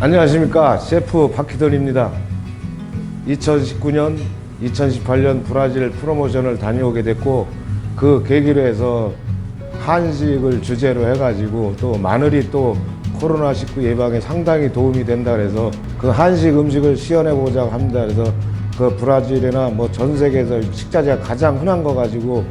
안녕하십니까, 셰프 박희돈입니다. 2019년 2018년 브라질 프로모션을 다녀오게 됐고, 그 계기로 해서 한식을 주제로 해가지고 또 마늘이 또 코로나19 예방에 상당히 도움이 된다 그래서 그 한식 음식을 시연해 보자고 합니다. 그래서 그 브라질이나 뭐 전 세계에서 식자재가 가장 흔한 거 가지고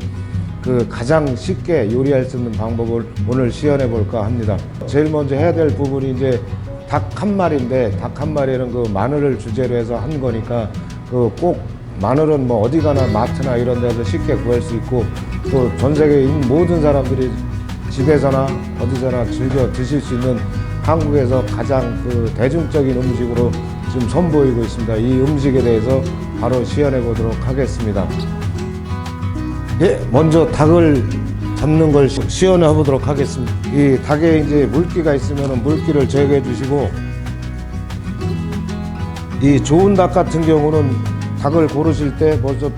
그 가장 쉽게 요리할 수 있는 방법을 오늘 시연해 볼까 합니다. 제일 먼저 해야 될 부분이 이제 닭 한 마리인데, 닭 한 마리는 그 마늘을 주제로 해서 한 거니까 그 꼭 마늘은 뭐 어디 가나 마트나 이런 데서 쉽게 구할 수 있고, 또 전 세계에 있는 모든 사람들이 집에서나 어디서나 즐겨 드실 수 있는 한국에서 가장 그 대중적인 음식으로 지금 선보이고 있습니다. 이 음식에 대해서 바로 시연해 보도록 하겠습니다. 예, 먼저 닭을 잡는 걸 시연해 보도록 하겠습니다. 이 닭에 이제 물기가 있으면 물기를 제거해 주시고, 이 좋은 닭 같은 경우는 닭을 고르실 때 먼저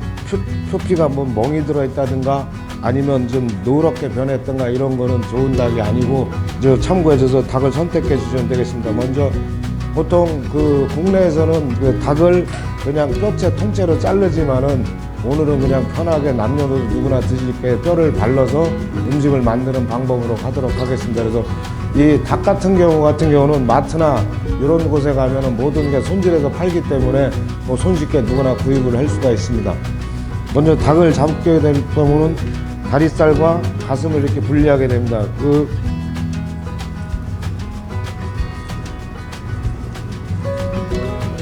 표피가 뭐 멍이 들어 있다든가 아니면 좀 노랗게 변했던가 이런 거는 좋은 닭이 아니고, 참고해 줘서 닭을 선택해 주시면 되겠습니다. 먼저 보통 그 국내에서는 그 닭을 그냥 뼈째 통째로 자르지만은 오늘은 그냥 편하게 남녀노소 누구나 드실 게 뼈를 발라서 음식을 만드는 방법으로 하도록 하겠습니다. 그래서 이 닭 같은 경우는 마트나 이런 곳에 가면은 모든 게 손질해서 팔기 때문에 뭐 손쉽게 누구나 구입을 할 수가 있습니다. 먼저 닭을 잡게 될 경우는 다리살과 가슴을 이렇게 분리하게 됩니다. 그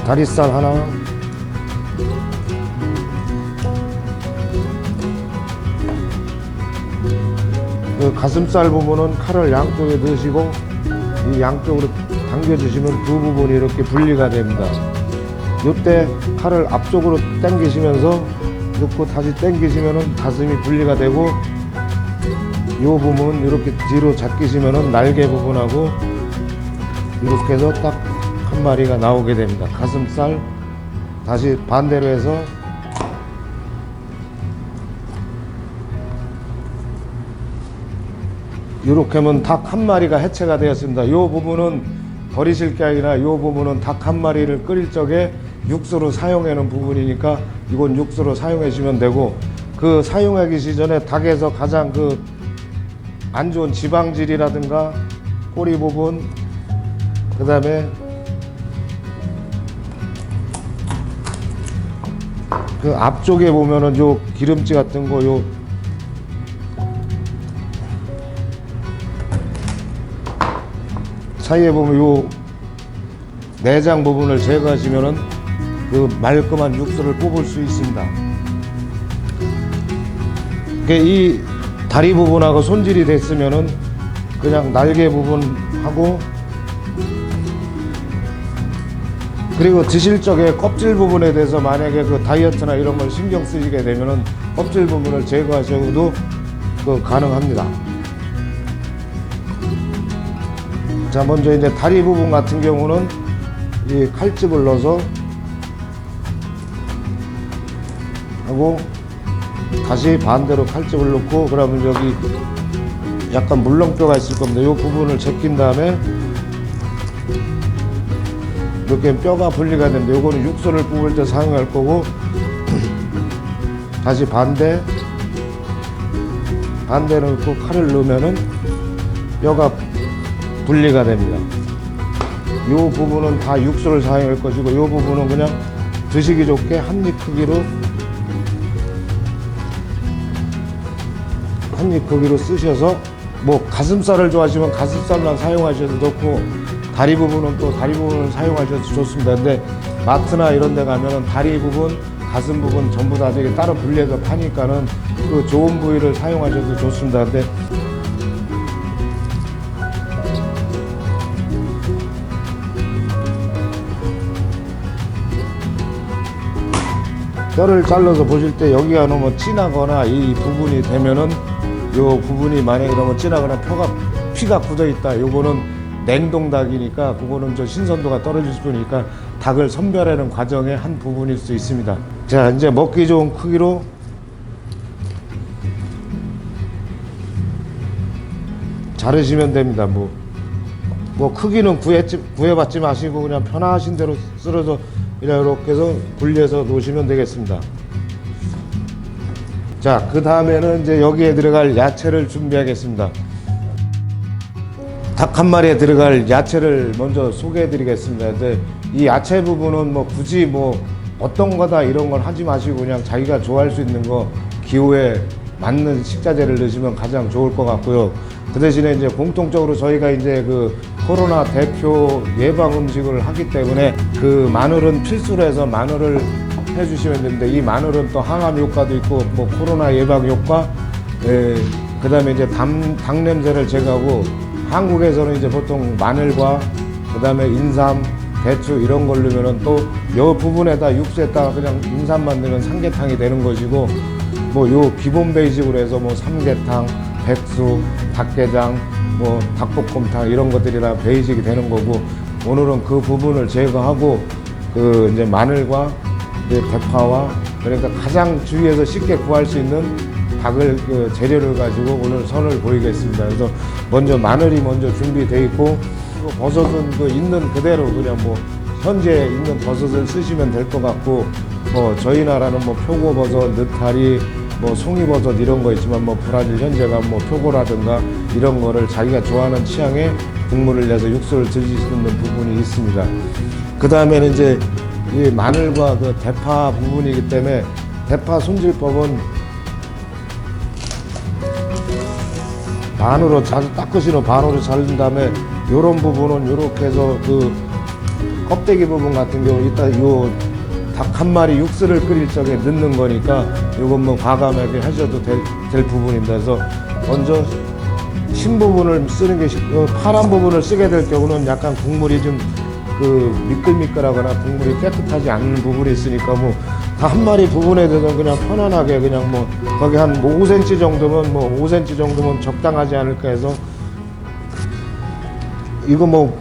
다리살 하나, 그 가슴살 부분은 칼을 양쪽에 넣으시고 이 양쪽으로 당겨주시면 두 부분이 이렇게 분리가 됩니다. 이때 칼을 앞쪽으로 당기시면서 넣고 다시 당기시면 가슴이 분리가 되고, 이 부분은 이렇게 뒤로 잡히시면 날개 부분하고 이렇게 해서 딱 한 마리가 나오게 됩니다. 가슴살 다시 반대로 해서 이렇게 하면 닭 한 마리가 해체가 되었습니다. 이 부분은 버리실 게 아니라 이 부분은 닭 한 마리를 끓일 적에 육수로 사용하는 부분이니까 이건 육수로 사용해 주시면 되고, 그 사용하기 시전에 닭에서 가장 그 안 좋은 지방질이라든가 꼬리 부분, 그 다음에 그 앞쪽에 보면은 요 기름지 같은 거 요 사이에 보면 요 내장 부분을 제거하시면은 그 말끔한 육수를 뽑을 수 있습니다. 이 다리 부분하고 손질이 됐으면은 그냥 날개 부분하고, 그리고 드실 적에 껍질 부분에 대해서 만약에 그 다이어트나 이런 걸 신경 쓰시게 되면은 껍질 부분을 제거하셔도 그 가능합니다. 자, 먼저 이제 다리 부분 같은 경우는 이 칼집을 넣어서 하고 다시 반대로 칼집을 넣고, 그러면 여기 약간 물렁뼈가 있을 겁니다. 이 부분을 제낀 다음에 이렇게 뼈가 분리가 되는데, 요거는 육수를 뽑을 때 사용할 거고, 다시 반대로 또 칼을 넣으면은 뼈가 분리가 됩니다. 이 부분은 다 육수를 사용할 것이고, 이 부분은 그냥 드시기 좋게 한 입 크기로 쓰셔서, 뭐 가슴살을 좋아하시면 가슴살만 사용하셔도 좋고, 다리 부분은 또 다리 부분을 사용하셔도 좋습니다. 근데 마트나 이런 데 가면은 다리 부분, 가슴 부분 전부 다 되게 따로 분리해서 파니까는 그 좋은 부위를 사용하셔도 좋습니다. 근데 뼈를 잘라서 보실 때 여기가 너무 진하거나 이 부분이 되면은, 요 부분이 만약에 너무 진하거나 피가 굳어 있다, 요거는 냉동 닭이니까 그거는 저 신선도가 떨어질 수 있으니까 닭을 선별하는 과정의 한 부분일 수 있습니다. 자, 이제 먹기 좋은 크기로 자르시면 됩니다. 뭐 뭐 크기는 구해받지 마시고 그냥 편하신 대로 썰어서 그냥 이렇게 해서 분리해서 놓으시면 되겠습니다. 자, 그 다음에는 이제 여기에 들어갈 야채를 준비하겠습니다. 닭 한 마리에 들어갈 야채를 먼저 소개해 드리겠습니다. 근데 이 야채 부분은 뭐 굳이 뭐 어떤 거다 이런 걸 하지 마시고 그냥 자기가 좋아할 수 있는 거 기호에 맞는 식자재를 넣으시면 가장 좋을 것 같고요. 그 대신에 이제 공통적으로 저희가 이제 그 코로나 대표 예방 음식을 하기 때문에 그 마늘은 필수로 해서 마늘을 해주시면 되는데, 이 마늘은 또 항암 효과도 있고 뭐 코로나 예방 효과, 그 다음에 이제 당 냄새를 제거하고, 한국에서는 이제 보통 마늘과 그 다음에 인삼, 대추 이런 걸 넣으면은 또 요 부분에다 육수에다가 그냥 인삼만 넣으면 삼계탕이 되는 것이고, 뭐 요 기본 베이직으로 해서 뭐 삼계탕, 백수, 닭게장, 뭐 닭볶음탕 이런 것들이라 베이직이 되는 거고, 오늘은 그 부분을 제거하고 그 이제 마늘과 이제 대파와, 그러니까 가장 주위에서 쉽게 구할 수 있는 닭을 그 재료를 가지고 오늘 선을 보이겠습니다. 그래서 먼저 마늘이 먼저 준비되어 있고, 버섯은 그 있는 그대로 그냥 뭐 현재 있는 버섯을 쓰시면 될 것 같고, 뭐 저희 나라는 뭐 표고버섯, 느타리, 뭐 송이버섯 이런 거 있지만 뭐 브라질 현재가 뭐 표고라든가 이런 거를 자기가 좋아하는 취향의 국물을 내서 육수를 드실 수 있는 부분이 있습니다. 그 다음에는 이제 이 마늘과 그 대파 부분이기 때문에 대파 손질법은 반으로 닦으시는 반으로 자른 다음에 요런 부분은 요렇게 해서 그 껍데기 부분 같은 경우 이따 요 닭 한 마리 육수를 끓일 적에 넣는 거니까 요건 뭐 과감하게 하셔도 될 부분입니다. 그래서 먼저 흰 부분을 쓰는 게 파란 부분을 쓰게 될 경우는 약간 국물이 좀 그 미끌미끌하거나 국물이 깨끗하지 않은 부분이 있으니까 뭐 다 한 마리 부분에 대해서 그냥 편안하게 그냥 뭐 거기 한 5cm 정도면 뭐 5cm 정도면 적당하지 않을까 해서, 이거 뭐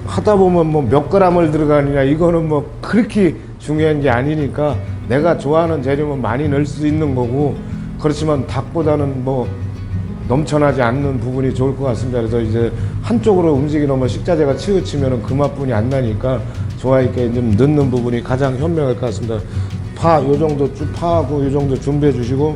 하다 보면 뭐 몇 g을 들어가느냐 이거는 뭐 그렇게 중요한 게 아니니까 내가 좋아하는 재료면 많이 넣을 수 있는 거고, 그렇지만 닭보다는 뭐 넘쳐나지 않는 부분이 좋을 것 같습니다. 그래서 이제 한쪽으로 움직이면 식자재가 치우치면 그 맛뿐이 안 나니까 조화 있게 좀 넣는 부분이 가장 현명할 것 같습니다. 파 요 정도 파하고 요 정도 준비해 주시고,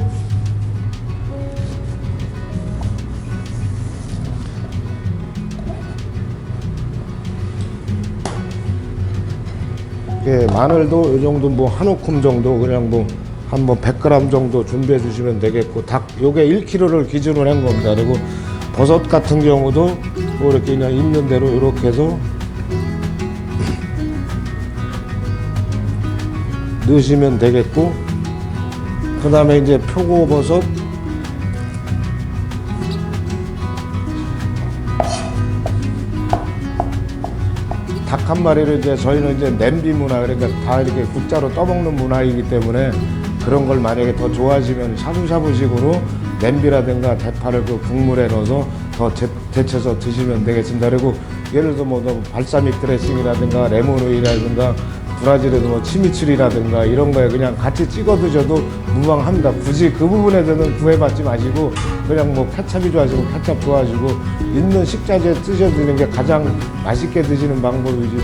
예, 마늘도 이 정도 뭐 한 움큼 정도 그냥 뭐 한 뭐 100g 정도 준비해 주시면 되겠고, 닭 요게 1kg를 기준으로 한 겁니다. 그리고 버섯 같은 경우도 뭐 이렇게 그냥 있는 대로 이렇게 해서 넣으시면 되겠고, 그 다음에 이제 표고버섯, 닭 한 마리를 이제 저희는 이제 냄비 문화, 그러니까 다 이렇게 국자로 떠먹는 문화이기 때문에 그런 걸 만약에 더 좋아하시면 샤브샤브식으로 냄비라든가 대파를 그 국물에 넣어서 더 데쳐서 드시면 되겠습니다. 그리고 예를 들어 뭐 발사믹 드레싱이라든가 레몬오일이라든가 브라질에도 뭐 치미추리라든가 이런 거에 그냥 같이 찍어 드셔도 무방합니다. 굳이 그 부분에 대해서는 구애받지 마시고 그냥 뭐 케찹이 좋아하시고 케찹 좋아하시고 있는 식자재 쓰셔드리는 게 가장 맛있게 드시는 방법이지,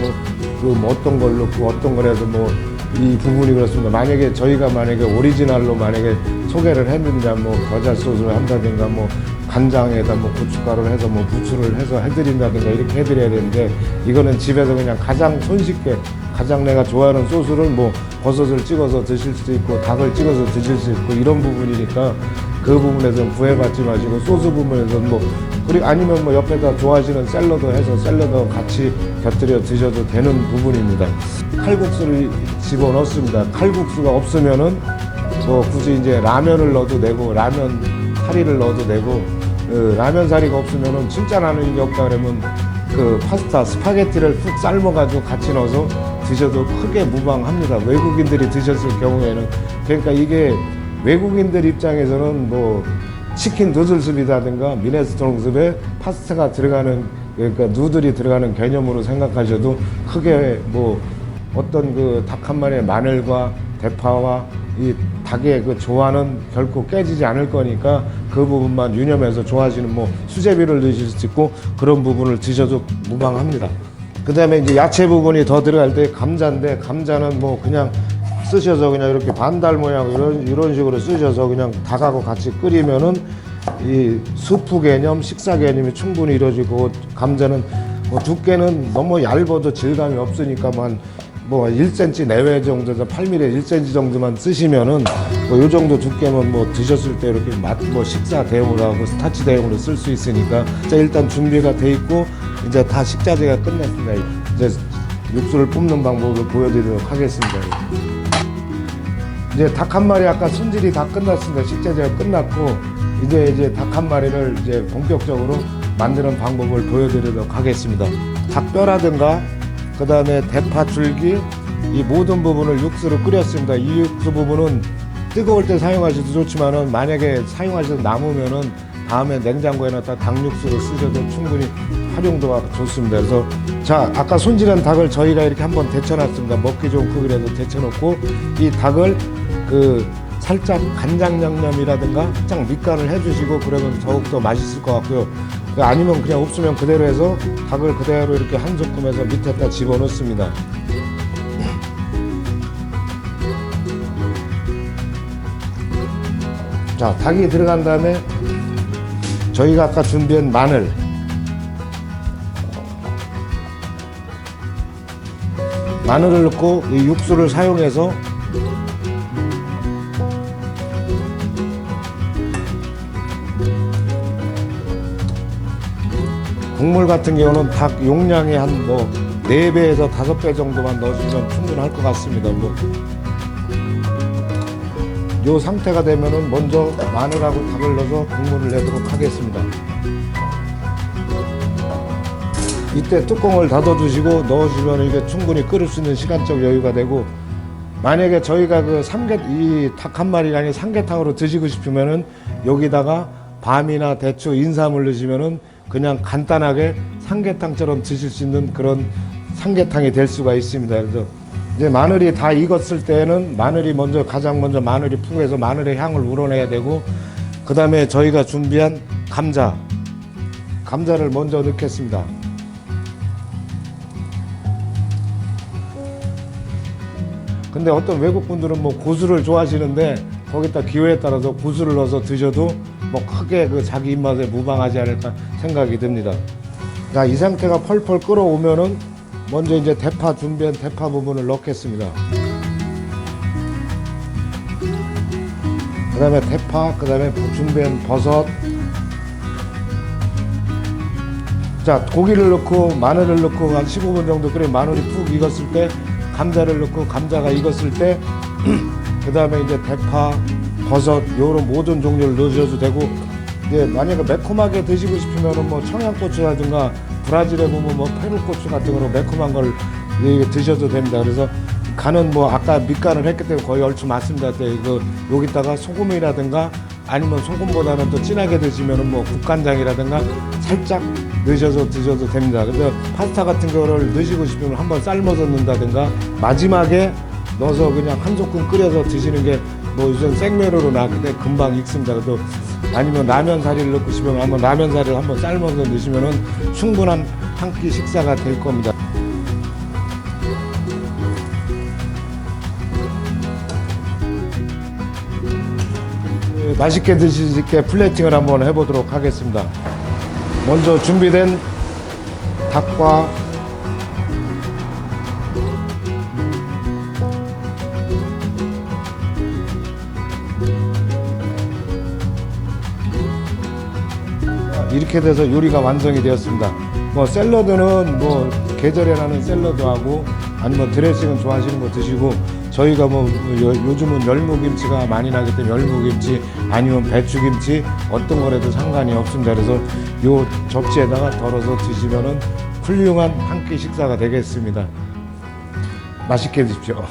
뭐 어떤 걸 넣고 어떤 걸 해서 뭐 이 부분이 그렇습니다. 만약에 저희가 오리지널로 만약에 소개를 했는데 뭐 겨자 소스를 한다든가 뭐 간장에다 뭐 고춧가루를 해서 뭐 부추를 해서 해드린다든가 이렇게 해드려야 되는데, 이거는 집에서 그냥 가장 손쉽게 가장 내가 좋아하는 소스를 뭐 버섯을 찍어서 드실 수도 있고 닭을 찍어서 드실 수 있고 이런 부분이니까 그 부분에서는 구애받지 마시고, 소스 부분에서는 뭐 그리고 아니면 뭐 옆에다 좋아하시는 샐러드 해서 샐러드 같이 곁들여 드셔도 되는 부분입니다. 칼국수를 집어넣습니다. 칼국수가 없으면은 뭐 굳이 이제 라면을 넣어도 되고 라면 사리를 넣어도 되고, 라면 사리가 없으면은 진짜 나는 게 없다 그러면 그 파스타 스파게티를 푹 삶아가지고 같이 넣어서 드셔도 크게 무방합니다. 외국인들이 드셨을 경우에는. 그러니까 이게 외국인들 입장에서는 뭐 치킨 누들숲이라든가 미네스토롱숲에 파스타가 들어가는, 그러니까 누들이 들어가는 개념으로 생각하셔도 크게 뭐 어떤 그 닭 한 마리의 마늘과 대파와 이 닭의 그 조화는 결코 깨지지 않을 거니까 그 부분만 유념해서 좋아하시는 뭐 수제비를 넣으실 수 있고 그런 부분을 드셔도 무방합니다. 그 다음에 이제 야채 부분이 더 들어갈 때 감자인데, 감자는 뭐 그냥 쓰셔서 그냥 이렇게 반달 모양 이런 식으로 쓰셔서 그냥 닭하고 같이 끓이면은 이 수프 개념, 식사 개념이 충분히 이루어지고, 감자는 뭐 두께는 너무 얇아도 질감이 없으니까만 뭐 1cm 내외 정도에서 8mm 1cm 정도만 쓰시면은 뭐 요 정도 두께면 뭐 드셨을 때 이렇게 뭐 식사 대용으로 하고 스타치 대용으로 쓸 수 있으니까. 자, 일단 준비가 돼 있고 이제 다 식자재가 끝났습니다. 이제 육수를 뿜는 방법을 보여드리도록 하겠습니다. 이제 닭 한 마리 아까 손질이 다 끝났습니다. 식자재가 끝났고 이제 닭 한 마리를 이제 본격적으로 만드는 방법을 보여드리도록 하겠습니다. 닭뼈라든가 그 다음에 대파 줄기, 이 모든 부분을 육수로 끓였습니다. 이 육수 부분은 뜨거울 때 사용하셔도 좋지만은 만약에 사용하셔도 남으면은 다음에 냉장고에 넣었다 닭육수로 쓰셔도 충분히 활용도가 좋습니다. 그래서 자, 아까 손질한 닭을 저희가 이렇게 한번 데쳐놨습니다. 먹기 좋은 크기로 해서 데쳐놓고 이 닭을 그 살짝 간장 양념이라든가 살짝 밑간을 해주시고 그러면 더욱더 맛있을 것 같고요. 아니면 그냥 없으면 그대로 해서 닭을 그대로 이렇게 한 소끔해서 밑에다 집어넣습니다. 자, 닭이 들어간 다음에 저희가 아까 준비한 마늘을 넣고 이 육수를 사용해서 국물 같은 경우는 닭 용량의 한 뭐 4배에서 5배 정도만 넣어주면 충분할 것 같습니다. 요 상태가 되면은 먼저 마늘하고 닭을 넣어서 국물을 내도록 하겠습니다. 이때 뚜껑을 닫아두시고 넣어주면 이게 충분히 끓일 수 있는 시간적 여유가 되고, 만약에 저희가 그 이 닭 한 마리가 아닌 삼계탕으로 드시고 싶으면은 여기다가 밤이나 대추, 인삼을 넣으시면은 그냥 간단하게 삼계탕처럼 드실 수 있는 그런 삼계탕이 될 수가 있습니다. 그래서 이제 마늘이 다 익었을 때는 가장 먼저 마늘이 푹해서 마늘의 향을 우러내야 되고, 그 다음에 저희가 준비한 감자를 먼저 넣겠습니다. 근데 어떤 외국 분들은 뭐 고수를 좋아하시는데 거기다 기호에 따라서 고수를 넣어서 드셔도 뭐 크게 그 자기 입맛에 무방하지 않을까 생각이 듭니다. 자, 이 상태가 펄펄 끓어오면은 먼저 이제 준비한 대파 부분을 넣겠습니다. 그 다음에 대파, 그 다음에 준비한 버섯. 자, 고기를 넣고 마늘을 넣고 한 15분 정도 끓이면 마늘이 푹 익었을 때 감자를 넣고 감자가 익었을 때 그 다음에 이제 대파, 버섯, 요런 모든 종류를 넣으셔도 되고, 이제 만약에 매콤하게 드시고 싶으면은 뭐 청양고추라든가 브라질에 보면 뭐 페루고추 같은 거로 매콤한 걸 드셔도 됩니다. 그래서 간은 뭐 아까 밑간을 했기 때문에 거의 얼추 맞습니다. 여기다가 소금이라든가 아니면 소금보다는 더 진하게 드시면은 뭐 국간장이라든가 살짝 넣으셔서 드셔도 됩니다. 그래서 파스타 같은 거를 넣으시고 싶으면 한번 삶아서 넣는다든가 마지막에 넣어서 그냥 한 소끔 끓여서 드시는 게 뭐 요즘 생면으로 나왔기 때문에 금방 익습니다. 그래도 아니면 라면 사리를 넣고 싶으면 한번 라면 사리를 한번 삶아서 넣으시면은 충분한 한 끼 식사가 될 겁니다. 맛있게 드실 수 있게 플레이팅을 한번 해보도록 하겠습니다. 먼저 준비된 닭과 이렇게 돼서 요리가 완성이 되었습니다. 뭐 샐러드는 뭐 계절에 나는 샐러드하고 아니면 드레싱은 좋아하시는 거 드시고, 저희가 뭐 요즘은 열무김치가 많이 나기 때문에 열무김치 아니면 배추김치 어떤 거라도 상관이 없습니다. 그래서 요 접시에다가 덜어서 드시면은 훌륭한 한 끼 식사가 되겠습니다. 맛있게 드십시오.